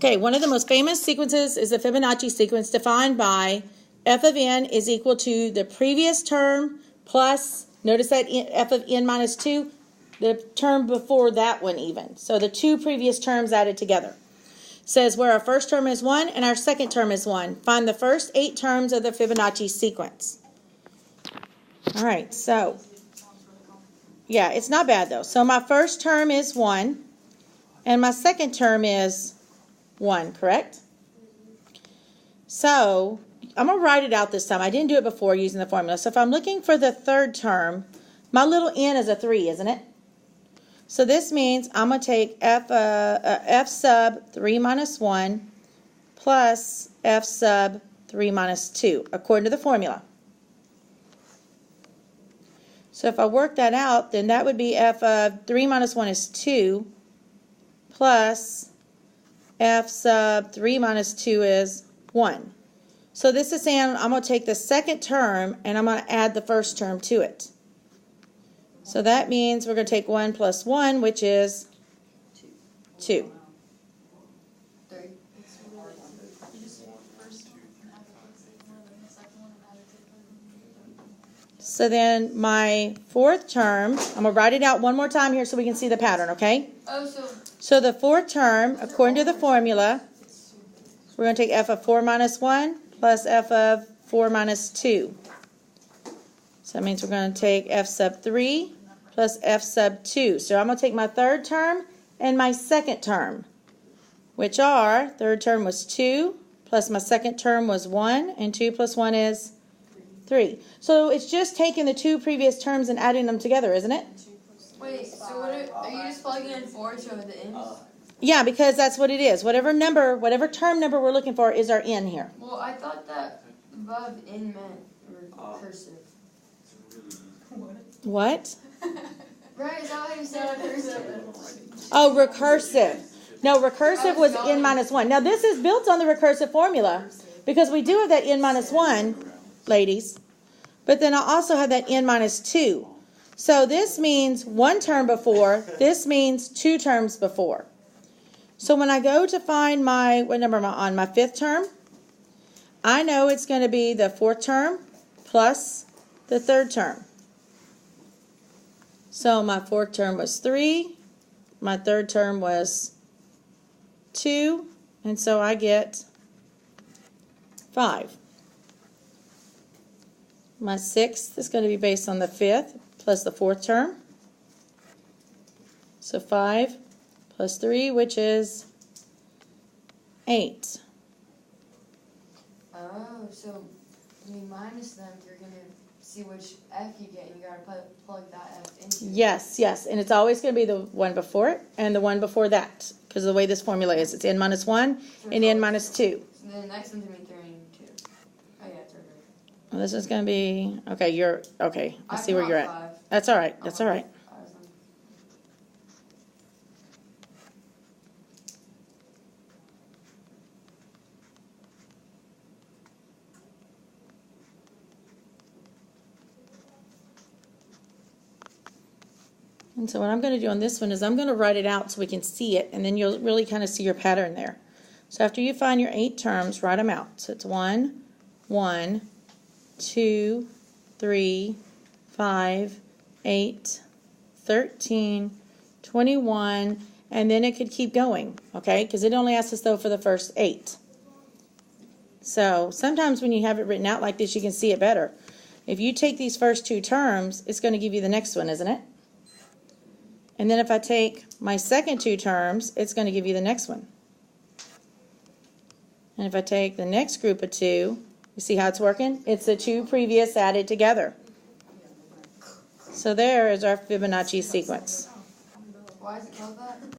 Okay, one of the most famous sequences is the Fibonacci sequence, defined by f of n is equal to the previous term plus, notice that f of n minus 2, the term before that one even. So the two previous terms added together. It says where our first term is 1 and our second term is 1. Find the first 8 terms of the Fibonacci sequence. All right, so, yeah, it's not bad though. So my first term is 1 and my second term is 1, correct? So I'm going to write it out this time. I didn't do it before using the formula. So if I'm looking for the third term, my little n is a 3, isn't it? So this means I'm going to take f sub 3 minus 1 plus f sub 3 minus 2, according to the formula. So if I work that out, then that would be f of 3 minus 1 is 2 plus f sub 3 minus 2 is 1. So this is saying I'm going to take the second term and I'm going to add the first term to it. So that means we're going to take 1 plus 1, which is 2. So then my fourth term, I'm going to write it out one more time here so we can see the pattern, okay? So the fourth term, according to the formula, we're going to take f of 4 minus 1 plus f of 4 minus 2. So that means we're going to take f sub 3 plus f sub 2. So I'm going to take my third term and my second term, which are, third term was 2 plus my second term was 1, and 2 plus 1 is 3. So it's just taking the two previous terms and adding them together, isn't it? Wait, so what are you just plugging in 4 to the ends? Yeah, because that's what it is. Whatever term number we're looking for is our n here. Well, I thought that above n meant recursive. What? Right, is that what you said? Recursive. Oh, recursive. No, recursive was n minus 1. Now, this is built on the recursive formula because we do have that n minus 1, ladies. But then I also have that n minus 2. So this means one term before. This means two terms before. So when I go to find what number am I on? My fifth term, I know it's going to be the fourth term plus the third term. So my fourth term was 3, my third term was 2, and so I get 5. My sixth is going to be based on the fifth plus the fourth term. So 5 plus 3, which is 8. Oh, so when you minus them, you're going to see which f you get, and you got to plug that f into it. Yes, yes, and it's always going to be the one before it and the one before that, because of the way this formula is. It's n minus 1 and n minus 2. So then the next one's going to be 3 and 2. Oh, yeah, it's right. Well, this is going to be, okay, I see where you're at. 5. That's all right, that's all right. And so what I'm going to do on this one is I'm going to write it out so we can see it, and then you'll really kind of see your pattern there. So after you find your 8 terms, write them out. So it's 1, 1, 2, 3, 5, 8, 13, 21, and then it could keep going, okay? Because it only asks us, though, for the first 8. So sometimes when you have it written out like this, you can see it better. If you take these first 2 terms, it's going to give you the next one, isn't it? And then if I take my second 2 terms, it's going to give you the next one. And if I take the next group of 2, you see how it's working? It's the 2 previous added together. So there is our Fibonacci sequence. Why is it called that?